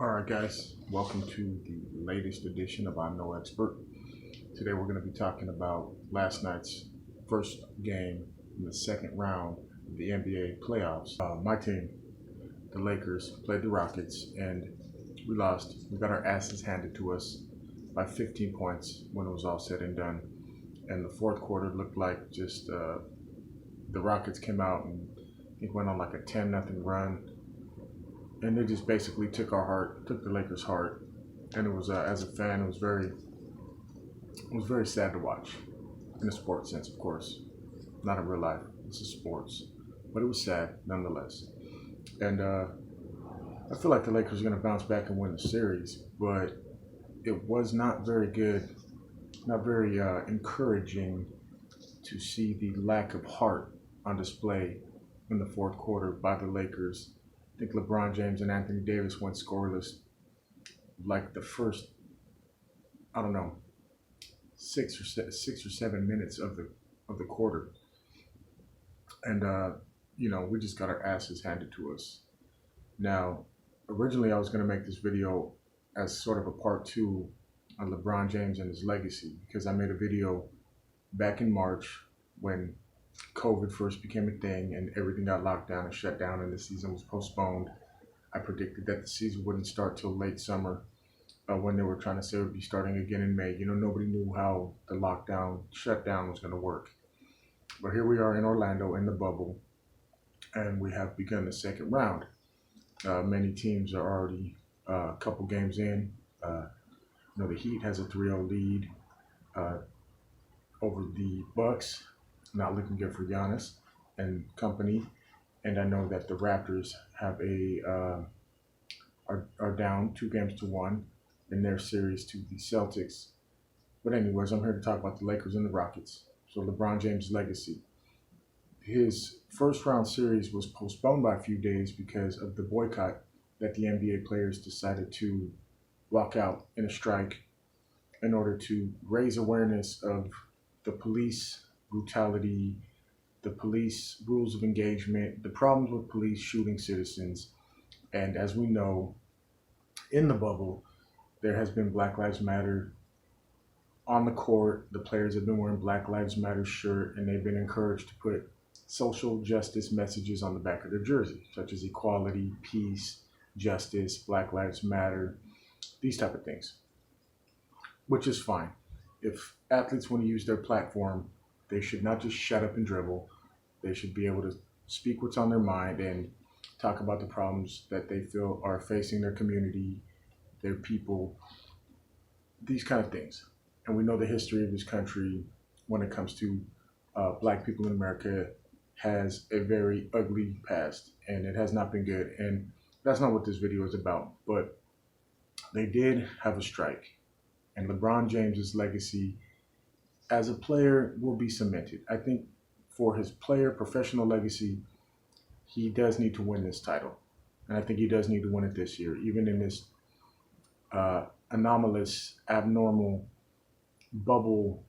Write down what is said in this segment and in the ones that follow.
Alright guys, welcome to the latest edition of I'm No Expert. Today we're going to be talking about last night's first game in the second round of the NBA playoffs. My team, the Lakers, played the Rockets and we lost. We got our asses handed to us by 15 points when it was all said and done. And the fourth quarter looked like just the Rockets came out and it went on like a 10-0 run. And they just basically took the Lakers' heart, and it was as a fan, it was very sad to watch, in a sports sense, of course, not in real life. This is sports, but it was sad nonetheless. And I feel like the Lakers are going to bounce back and win the series, but it was not very good, not very encouraging to see the lack of heart on display in the fourth quarter by the Lakers. I think LeBron James and Anthony Davis went scoreless like the first, I don't know, 6 or 7 minutes of the quarter. And we just got our asses handed to us. Now, originally I was going to make this video as sort of a part 2 on LeBron James and his legacy, because I made a video back in March when COVID first became a thing and everything got locked down and shut down and the season was postponed. I predicted that the season wouldn't start till late summer when they were trying to say it would be starting again in May. Nobody knew how the lockdown, shutdown was going to work. But here we are in Orlando in the bubble, and we have begun the second round. Many teams are already a couple games in. The Heat has a 3-0 lead over the Bucks. Not looking good for Giannis and company, and I know that the Raptors have are down 2-1 in their series to the Celtics. But anyways, I'm here to talk about the Lakers and the Rockets. So LeBron James' legacy. His first round series was postponed by a few days because of the boycott that the NBA players decided to walk out in a strike in order to raise awareness of the police brutality, the police rules of engagement, the problems with police shooting citizens. And as we know, in the bubble, there has been Black Lives Matter on the court. The players have been wearing Black Lives Matter shirt, and they've been encouraged to put social justice messages on the back of their jersey, such as equality, peace, justice, Black Lives Matter, these type of things, which is fine. If athletes want to use their platform, they should not just shut up and dribble. They should be able to speak what's on their mind and talk about the problems that they feel are facing their community, their people, these kind of things. And we know the history of this country when it comes to Black people in America has a very ugly past, and it has not been good. And that's not what this video is about. But they did have a strike, and LeBron James's legacy as a player will be cemented. I think for his professional legacy, he does need to win this title. And I think he does need to win it this year, even in this anomalous, abnormal bubble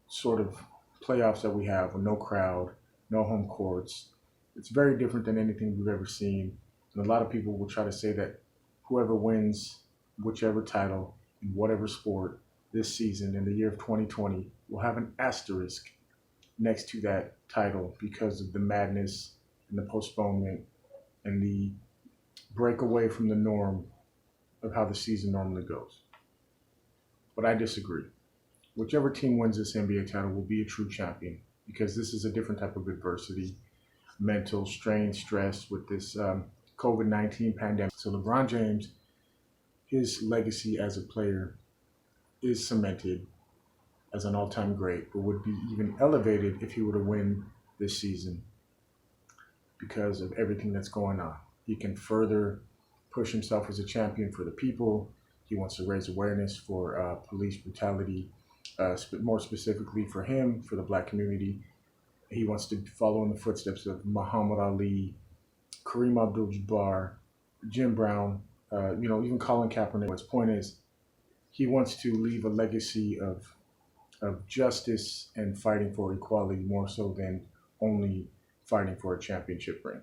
sort of playoffs that we have with no crowd, no home courts. It's very different than anything we've ever seen. And a lot of people will try to say that whoever wins whichever title in whatever sport this season in the year of 2020 will have an asterisk next to that title because of the madness and the postponement and the break away from the norm of how the season normally goes. But I disagree. Whichever team wins this NBA title will be a true champion, because this is a different type of adversity, mental strain, stress with this COVID-19 pandemic. So LeBron James, his legacy as a player is cemented as an all-time great, but would be even elevated if he were to win this season because of everything that's going on. He can further push himself as a champion for the people. He wants to raise awareness for police brutality, more specifically for him, for the Black community. He wants to follow in the footsteps of Muhammad Ali, Kareem Abdul-Jabbar, Jim Brown, even Colin Kaepernick. His point is, he wants to leave a legacy of justice and fighting for equality more so than only fighting for a championship ring.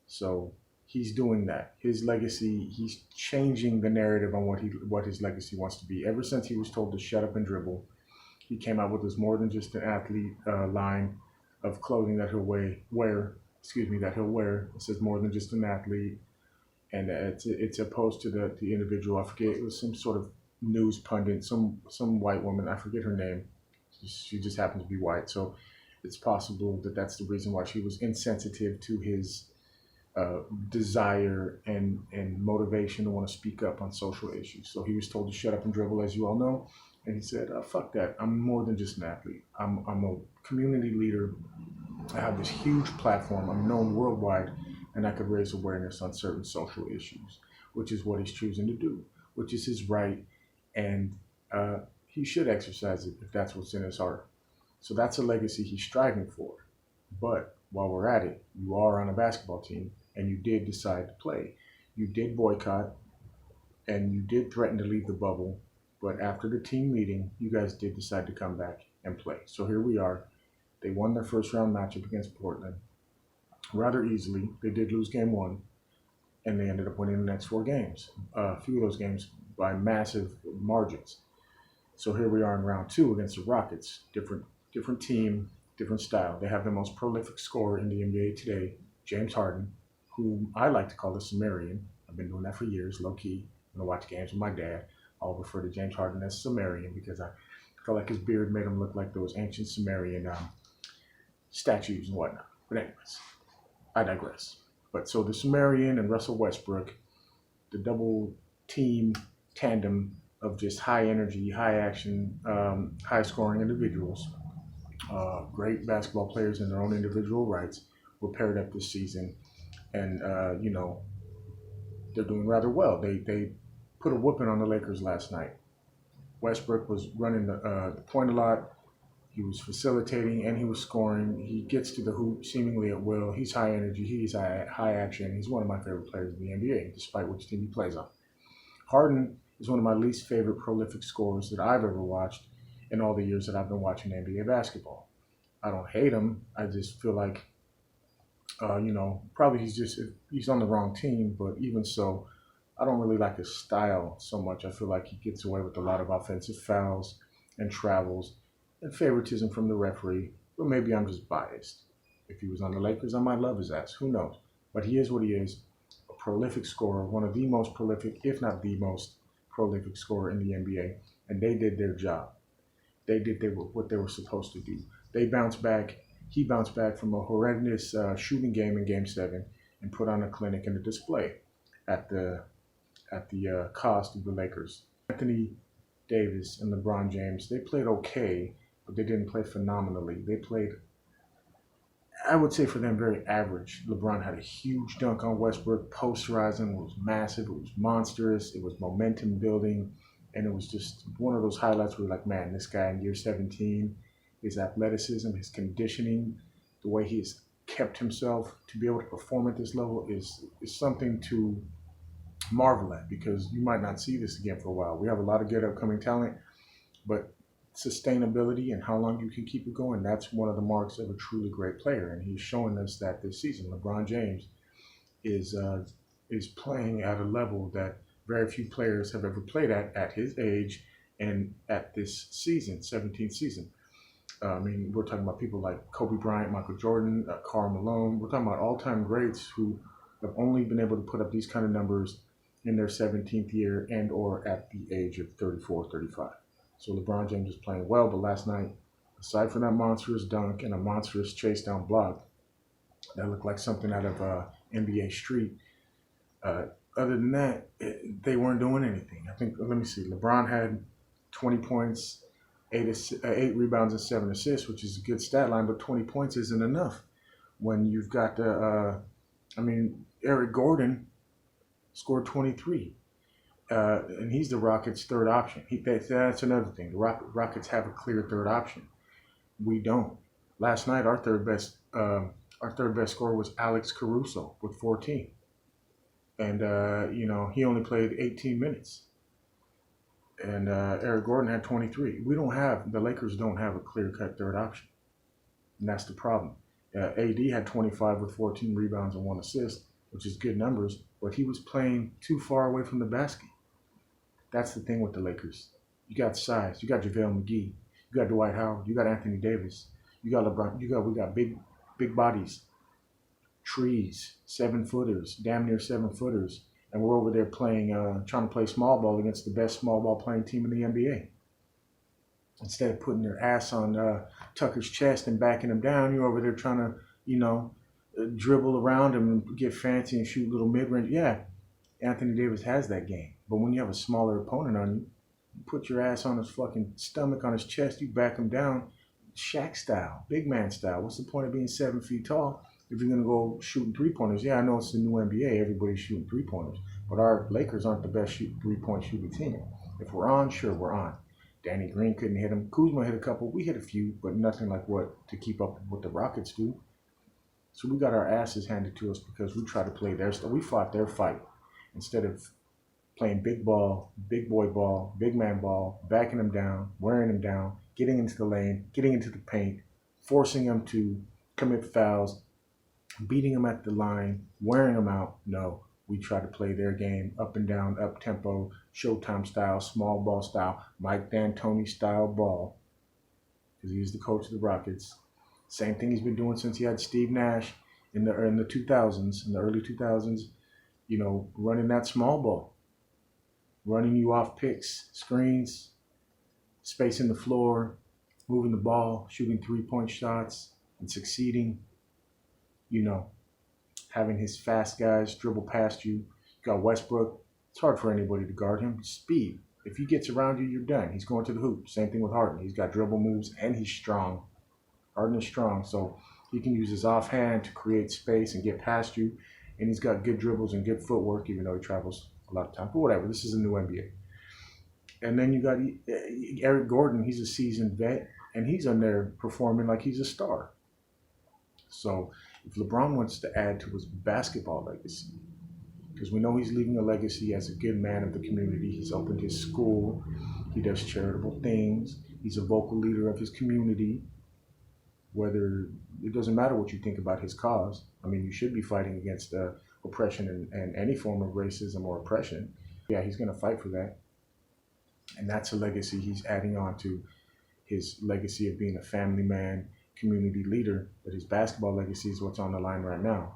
So he's doing that. His legacy, he's changing the narrative on what his legacy wants to be. Ever since he was told to shut up and dribble, he came out with this more than just an athlete line of clothing that he'll wear. Excuse me, that he'll wear. It says more than just an athlete, and it's opposed to the individual. I forget, it was some sort of news pundit, some white woman. I forget her name. She just happened to be white, so it's possible that that's the reason why she was insensitive to his desire and motivation to want to speak up on social issues. So he was told to shut up and dribble, as you all know, and he said, "Fuck that! I'm more than just an athlete. I'm a community leader. I have this huge platform. I'm known worldwide, and I could raise awareness on certain social issues," which is what he's choosing to do, which is his right, and he should exercise it if that's what's in his heart. So that's a legacy he's striving for. But while we're at it, you are on a basketball team, and you did decide to play. You did boycott, and you did threaten to leave the bubble. But after the team meeting, you guys did decide to come back and play. So here we are. They won their first round matchup against Portland rather easily. They did lose game one, and they ended up winning the next 4 games. A few of those games by massive margins. So here we are in round 2 against the Rockets. Different team, different style. They have the most prolific scorer in the NBA today, James Harden, who I like to call the Sumerian. I've been doing that for years, low key. When I watch games with my dad, I'll refer to James Harden as Sumerian because I feel like his beard made him look like those ancient Sumerian statues and whatnot. But anyways, I digress. But so the Sumerian and Russell Westbrook, the double team tandem of just high energy, high action, high scoring individuals, great basketball players in their own individual rights, were paired up this season. And, they're doing rather well. They put a whooping on the Lakers last night. Westbrook was running the point a lot. He was facilitating and he was scoring. He gets to the hoop seemingly at will. He's high energy. He's high action. He's one of my favorite players in the NBA, despite which team he plays on. Harden is one of my least favorite prolific scorers that I've ever watched in all the years that I've been watching NBA basketball. I don't hate him. I just feel like, probably he's on the wrong team, but even so, I don't really like his style so much. I feel like he gets away with a lot of offensive fouls and travels and favoritism from the referee, but maybe I'm just biased. If he was on the Lakers, I might love his ass. Who knows? But he is what he is, a prolific scorer, one of the most prolific, if not the most prolific scorer in the NBA, and they did their job. They did what they were supposed to do. They bounced back. He bounced back from a horrendous shooting game in Game 7 and put on a clinic and a display at the cost of the Lakers. Anthony Davis and LeBron James, they played okay, but they didn't play phenomenally. They played, I would say for them, very average. LeBron had a huge dunk on Westbrook. Posterizing was massive. It was monstrous. It was momentum building. And it was just one of those highlights where you're like, man, this guy in year 17, his athleticism, his conditioning, the way he has kept himself to be able to perform at this level is something to marvel at, because you might not see this again for a while. We have a lot of good upcoming talent, but sustainability and how long you can keep it going, that's one of the marks of a truly great player. And he's showing us that this season. LeBron James is playing at a level that very few players have ever played at his age and at this season, 17th season. We're talking about people like Kobe Bryant, Michael Jordan, Karl Malone. We're talking about all-time greats who have only been able to put up these kind of numbers in their 17th year and or at the age of 34, 35. So LeBron James is playing well, but last night, aside from that monstrous dunk and a monstrous chase down block that looked like something out of NBA Street, other than that, they weren't doing anything. Let me see, LeBron had 20 points, 8 rebounds and 7 assists, which is a good stat line, but 20 points isn't enough when you've got, Eric Gordon scored 23. And he's the Rockets' third option. That's another thing. The Rockets have a clear third option. We don't. Last night, our third best scorer was Alex Caruso with 14. And, he only played 18 minutes. And Eric Gordon had 23. The Lakers don't have a clear-cut third option. And that's the problem. AD had 25 with 14 rebounds and 1 assist. which is good numbers, but he was playing too far away from the basket. That's the thing with the Lakers. You got size. You got JaVale McGee. You got Dwight Howard. You got Anthony Davis. You got LeBron. We got big bodies, trees, 7-footers, damn near 7-footers, and we're over there playing, trying to play small ball against the best small ball playing team in the NBA. Instead of putting their ass on Tucker's chest and backing him down, you're over there trying to, dribble around him and get fancy and shoot little mid-range. Yeah, Anthony Davis has that game. But when you have a smaller opponent on you, you put your ass on his fucking stomach, on his chest, you back him down, Shaq style, big man style. What's the point of being 7 feet tall if you're going to go shooting three-pointers? Yeah, I know it's the new NBA. Everybody's shooting three-pointers. But our Lakers aren't the best three-point shooting team. If we're on, sure, we're on. Danny Green couldn't hit him. Kuzma hit a couple. We hit a few, but nothing like what to keep up with what the Rockets do. So we got our asses handed to us because we tried to play their stuff. We fought their fight instead of playing big ball, big boy ball, big man ball, backing them down, wearing them down, getting into the lane, getting into the paint, forcing them to commit fouls, beating them at the line, wearing them out. No, we try to play their game, up and down, up tempo, Showtime style, small ball style, Mike D'Antoni style ball, because he was the coach of the Rockets. Same thing he's been doing since he had Steve Nash in the 2000s, in the early 2000s, running that small ball, running you off picks, screens, spacing the floor, moving the ball, shooting three-point shots, and succeeding, having his fast guys dribble past you. You got Westbrook. It's hard for anybody to guard him. Speed. If he gets around you, you're done. He's going to the hoop. Same thing with Harden. He's got dribble moves, and he's strong. Harden is strong, so he can use his offhand to create space and get past you. And he's got good dribbles and good footwork, even though he travels a lot of time. But whatever, this is a new NBA. And then you got Eric Gordon. He's a seasoned vet, and he's in there performing like he's a star. So if LeBron wants to add to his basketball legacy, because we know he's leaving a legacy as a good man of the community. He's opened his school. He does charitable things. He's a vocal leader of his community. Whether it doesn't matter what you think about his cause. I mean, you should be fighting against oppression and any form of racism or oppression. Yeah, he's going to fight for that. And that's a legacy he's adding on to his legacy of being a family man, community leader. But his basketball legacy is what's on the line right now.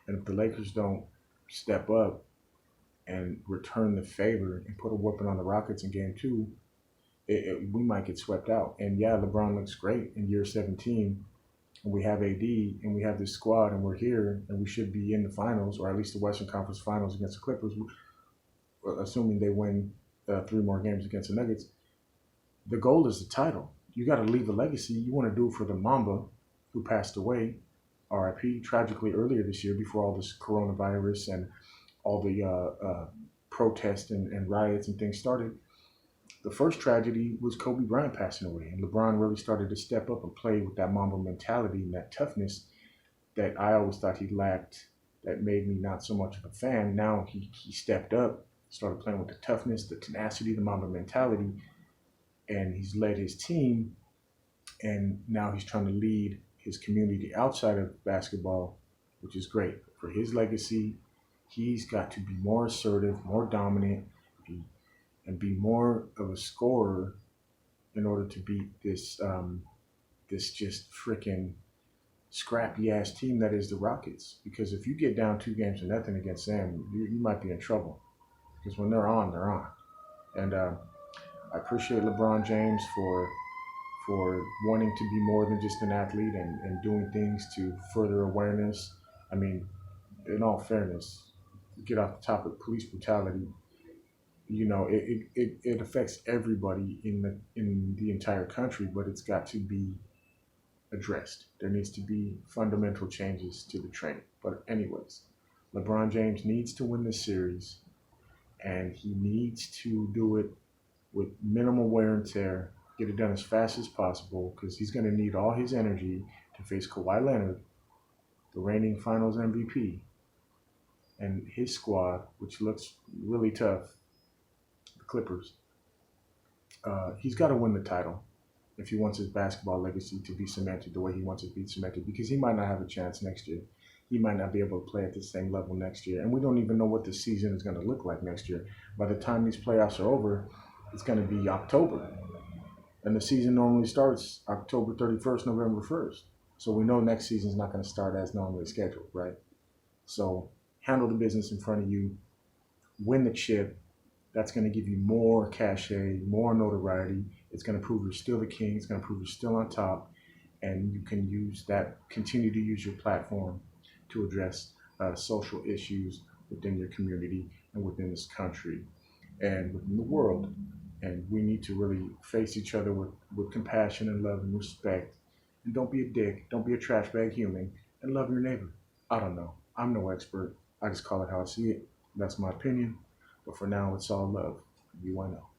And if the Lakers don't step up and return the favor and put a whooping on the Rockets in game 2, we might get swept out. And yeah, LeBron looks great in year 17. And we have AD and we have this squad and we're here and we should be in the finals, or at least the Western Conference Finals against the Clippers, assuming they win 3 more games against the Nuggets. The goal is the title. You got to leave a legacy. You want to do it for the Mamba who passed away, RIP, tragically earlier this year before all this coronavirus and all the protests and riots and things started. The first tragedy was Kobe Bryant passing away, and LeBron really started to step up and play with that Mamba mentality and that toughness that I always thought he lacked, that made me not so much of a fan. Now he stepped up, started playing with the toughness, the tenacity, the Mamba mentality, and he's led his team, and now he's trying to lead his community outside of basketball, which is great. For his legacy, he's got to be more assertive, more dominant, and be more of a scorer in order to beat this this just freaking scrappy ass team that is the Rockets. Because if you get down 2-0 against them, you might be in trouble. Because when they're on, they're on. And I appreciate LeBron James for wanting to be more than just an athlete and doing things to further awareness. I mean, in all fairness, get off the topic, police brutality. It affects everybody in the entire country, but it's got to be addressed. There needs to be fundamental changes to the training. But anyways, LeBron James needs to win this series, and he needs to do it with minimal wear and tear, get it done as fast as possible, because he's going to need all his energy to face Kawhi Leonard, the reigning Finals MVP, and his squad, which looks really tough, the Clippers. He's got to win the title if he wants his basketball legacy to be cemented the way he wants it to be cemented, because he might not have a chance next year. he might not be able to play at the same level next year. And we don't even know what the season is going to look like next year. By the time these playoffs are over, it's going to be October. And the season normally starts October 31st, November 1st. So we know next season is not going to start as normally scheduled, right? So handle the business in front of you, win the chip. That's going to give you more cachet, more notoriety. It's going to prove you're still the king. It's going to prove you're still on top. And you can use that, continue to use your platform to address social issues within your community and within this country and within the world. And we need to really face each other with compassion and love and respect. And don't be a dick, don't be a trash bag human, and love your neighbor. I don't know. I'm no expert. I just call it how I see it. That's my opinion. But for now, it's all love. You want to know.